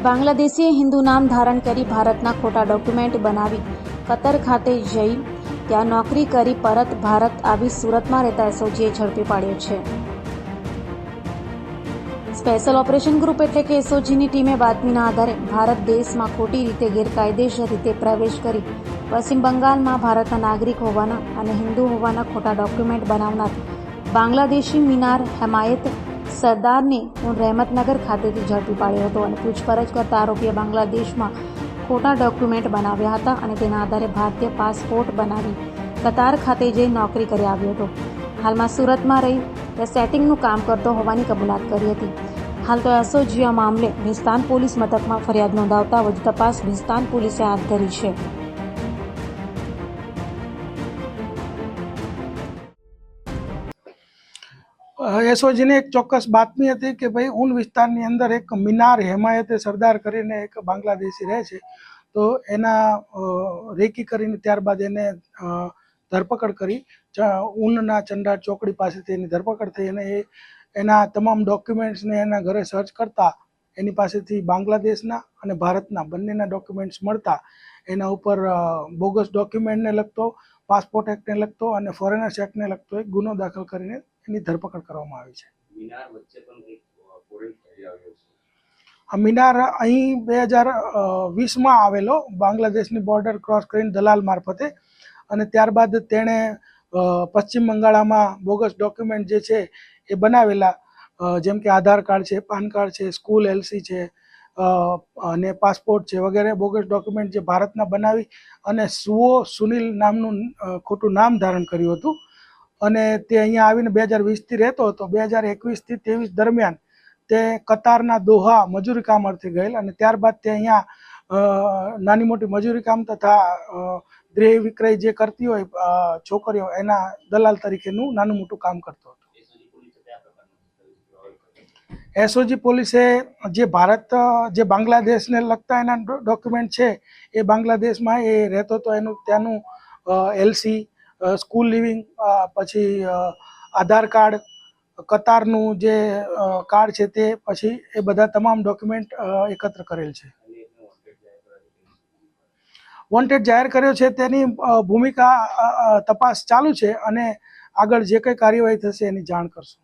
બાંગ્લાદેશીએ હિન્દુ નામ ધારણ કરી ભારતના ખોટા ડોક્યુમેન્ટ બનાવી કતર ખાતે જઈ ત્યાં નોકરી કરી પરત ભારત આવી સુરતમાં રહેતા એસઓજીએ ઝડપી પાડ્યો છે. સ્પેશિયલ ઓપરેશન ગ્રુપ એટલે કે એસઓજીની ટીમે બાતમીના આધારે ભારત દેશમાં ખોટી રીતે ગેરકાયદેસર રીતે પ્રવેશ કરી પશ્ચિમ બંગાળમાં ભારતના નાગરિક હોવાના અને હિન્દુ હોવાના ખોટા ડોક્યુમેન્ટ બનાવનાર બાંગ્લાદેશી મિનાર હેમાયત સરદારને રહેમતનગર ખાતેથી ઝડપી પાડ્યો હતો અને પૂછપરછ કરતા આરોપીએ બાંગ્લાદેશમાં ખોટા ડોક્યુમેન્ટ બનાવ્યા હતા અને તેના આધારે ભારતીય પાસપોર્ટ બનાવી કતાર ખાતે જઈ નોકરી કરી આવ્યો હતો. હાલમાં સુરતમાં રહી તે સેટિંગનું કામ કરતો હોવાની કબૂલાત કરી હતી. હાલ તો એસઓજી આ મામલે ભિસ્તાન પોલીસ મથકમાં ફરિયાદ નોંધાવતા વધુ તપાસ ભિસ્તાન પોલીસે હાથ ધરી છે. એસઓજીને એક ચોક્કસ બાતમી હતી કે ભાઈ ઊન વિસ્તારની અંદર એક મિનાર હેમાયતે સરદાર કરીને એક બાંગ્લાદેશી રહે છે, તો એના રેકી કરીને ત્યારબાદ એને ધરપકડ કરી. ઊનના ચંડાર ચોકડી પાસેથી એની ધરપકડ થઈ અને એના તમામ ડોક્યુમેન્ટ્સને એના ઘરે સર્ચ કરતા એની પાસેથી બાંગ્લાદેશના અને ભારતના બંનેના ડોક્યુમેન્ટ્સ મળતા એના ઉપર બોગસ ડોક્યુમેન્ટને લગતો, પાસપોર્ટ એક્ટને લગતો અને ફોરેનર્સ એક્ટને લગતો એક ગુનો દાખલ કરીને એની ધરપકડ કરવામાં આવી છે. આ મિનાર અહીં 2020માં આવેલો, બાંગ્લાદેશની બોર્ડર ક્રોસ કરીને દલાલ મારફતે, અને ત્યારબાદ તેણે પશ્ચિમ બંગાળમાં બોગસ ડોક્યુમેન્ટ જે છે એ બનાવેલા, જેમ કે આધાર કાર્ડ છે, પાન કાર્ડ છે, સ્કૂલ એલસી છે અને પાસપોર્ટ છે વગેરે બોગસ ડોક્યુમેન્ટ જે ભારતના બનાવી અને સુનિલ નામનું ખોટું નામ ધારણ કર્યું હતું. અને તે અહીંયા આવીને 2020થી રહેતો હતો. 2021થી 23 દરમિયાન તે કતારના દોહા મજૂરી કામ અર્થે ગયેલ અને ત્યારબાદ તે અહીંયા નાની મોટી મજૂરી કામ તથા દેહ વિક્રય જે કરતી હોય છોકરીઓ એના દલાલ તરીકેનું નાનું મોટું કામ કરતો હતો. એસઓજી પોલીસે જે બાંગ્લાદેશને લગતા એના ડોક્યુમેન્ટ છે એ બાંગ્લાદેશમાં એ રહેતો હતો એનું ત્યાંનું એલસી, સ્કૂલ લિવિંગ, પછી આધાર કાર્ડ, કતારનું જે કાર્ડ છે તે, પછી એ બધા તમામ ડોક્યુમેન્ટ એકત્ર કરેલ છે. વોન્ટેડ જાહેર કર્યો છે, તેની ભૂમિકા તપાસ ચાલુ છે અને આગળ જે કંઈ કાર્યવાહી થશે એની જાણ કરશું.